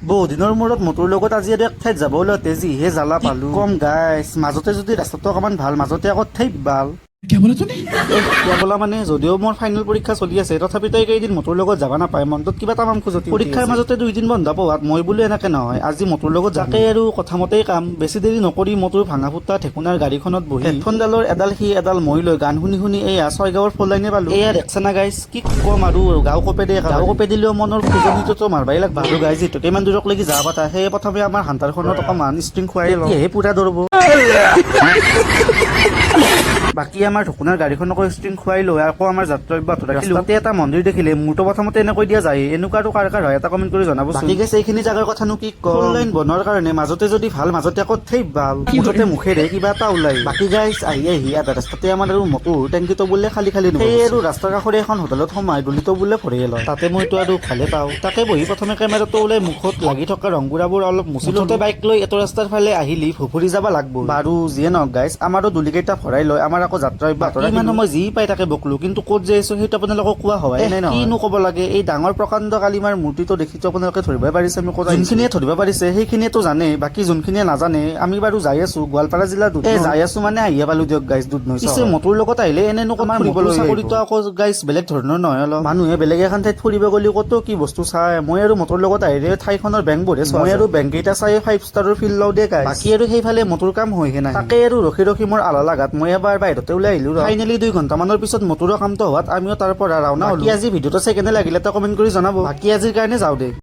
বহু দিনৰ মূৰত মটোৰ লগত আজি আৰু এক ঠাইত যাব ওলাওঁতে যিহে জ্বালা পালো কম গাইছ মাজতে যদি ৰাস্তাটো অকমান ভাল মাজতে আকৌ ঠাইত ভাল क्या बोला तूने এতিয়া বোলা মানে যদিও মোৰ ফাইনেল পৰীক্ষা চলি আছে তথাপিতো এইকেইদিন মটোৰ লগত যাব নাপায় মনটোত কিবা তামাম খোজতি পৰীক্ষাৰ মাজতে 2 দিন বন্ধ পোৱাত মই বোলো এনেকে নহয় আজি মটোৰ লগত যাকে আৰু কথা মতেই কাম বেছি দেৰি নকৰি মটোৰ ভাঙা ফুটা ঠেকুনাৰ গাড়ীখনত বহি হেডফোনডালৰ এডাল সি এডাল মই লৈ গান শুনি শুনি এয়া 6 গাঁৱৰ ফ'ৰ লাইনে পালো এয়া দেখছানা গাইছ কি কম আৰু গাঁও কপে দিলেও মনৰ খুজনিটোতো মাৰবাই লাগবা আৰু গাইজ যিটোকে ইমান দূৰক লাগি যাব পাতা সেয়ে প্ৰথমে আমাৰ হান্তাৰখনত অকমান ষ্ট্ৰিং খুৱাই লওঁ সেয়ে পুৰা দৌৰব বাকী আমাৰ ঢকুনাৰ গাড়ীখনকো ষ্ট্ৰিং খুৱাই লৈ আকৌ আমাৰ যাত্ৰা অব্যাহত ৰাখিলো তাতে এটা মন্দিৰ দেখিলে মোৰতো প্ৰথমতে এনেকৈ দিয়া যায় এনেকুৱা আৰু কাৰ হয় এটা কমেণ্ট কৰি জনাব ঠিক আছে এইখিনি জাগাৰ কথানো কি কম লাইন বনোৱাৰ কাৰণে মাজতে যদি ভাল মাজতে আকৌ ঠেই ভাল মুঠতে মুখেৰে কিবা এটা ওলাই বাকী গাইজ আহি আধা ৰাস্তাতে আমাৰ আৰু মটৰ টেংকিটো বোলে খালী সেই আৰু ৰাস্তাৰ কাষৰে এখন হোটেলত সোমাই দলিটো বোলে ভৰিয়ে লয় তাতে মইতো আৰু ভালে পাওঁ তাকে বহি প্ৰথমে কেমেৰাটো ওলাই মুখত লাগি থকা ৰংগুৰাবোৰ অলপ মুচিলতে বাইক লৈ এইটো ৰাস্তাৰ ফালে আহিলি ফুফুৰি যাব লাগব বাৰু যিয়ে নহওক গাইজ আমাৰো দুলিকেইটা ভৰাই লৈ আমাৰ আকৌ যাত্ৰা অব্যাহত ইমান সময় যি পাই তাকে বকলো কিন্তু ক'ত যে আছো সেইটো আপোনালোকক কোৱা হয় নাই নহয় কিনো ক'ব লাগে এই ডাঙৰ প্ৰকাণ্ড কালিমাৰ মূৰ্তিটো দেখিতো আপোনালোকে ধৰিবই পাৰিছে আমি ক'ত যোনখিনিয়ে ধৰিব পাৰিছে সেইখিনিয়েতো জানে বাকী যোনখিনিয়ে নাজানে আমি বাৰু যাই আছো গোৱালপাৰা জিলাৰ যাই আছো মানে আহিয়ে পালো দিয়ক গাইজ দুধ নৈছে পিছে মটোৰ লগত আহিলে এনেনো আমাৰ ফুৰিবলৈ চাকৰিটো আকৌ গাইজ বেলেগ ধৰণৰ নহয় অলপ মানুহে বেলেগ এখন ঠাইত ফুৰিব গ'লে কত কি বস্তু চাই মই আৰু মটোৰ লগত আহিলে ঠাইখনৰ বেংকবোৰহে মই আৰু বেংক কেইটা চাই 5 ষ্টাৰৰ ফিল লওঁ দে গাইজ বাকী আৰু সেইফালে মটোৰ কাম হৈহে নাই তাকে আৰু ৰখি মোৰ আলা লাগাত মই এবাৰ বাহিৰতে ওলাই আহিলো ফাইনেলি 2 ঘণ্টামানৰ পিছত মটোৰৰ কামটো হোৱাত আমিও তাৰ পৰা ৰাওনা হ'লো আজি ভিডিঅ'টো চাই কেনে লাগিলে এটা কমেণ্ট কৰি জনাব বাকী আজিৰ কাৰণে যাওঁ দে।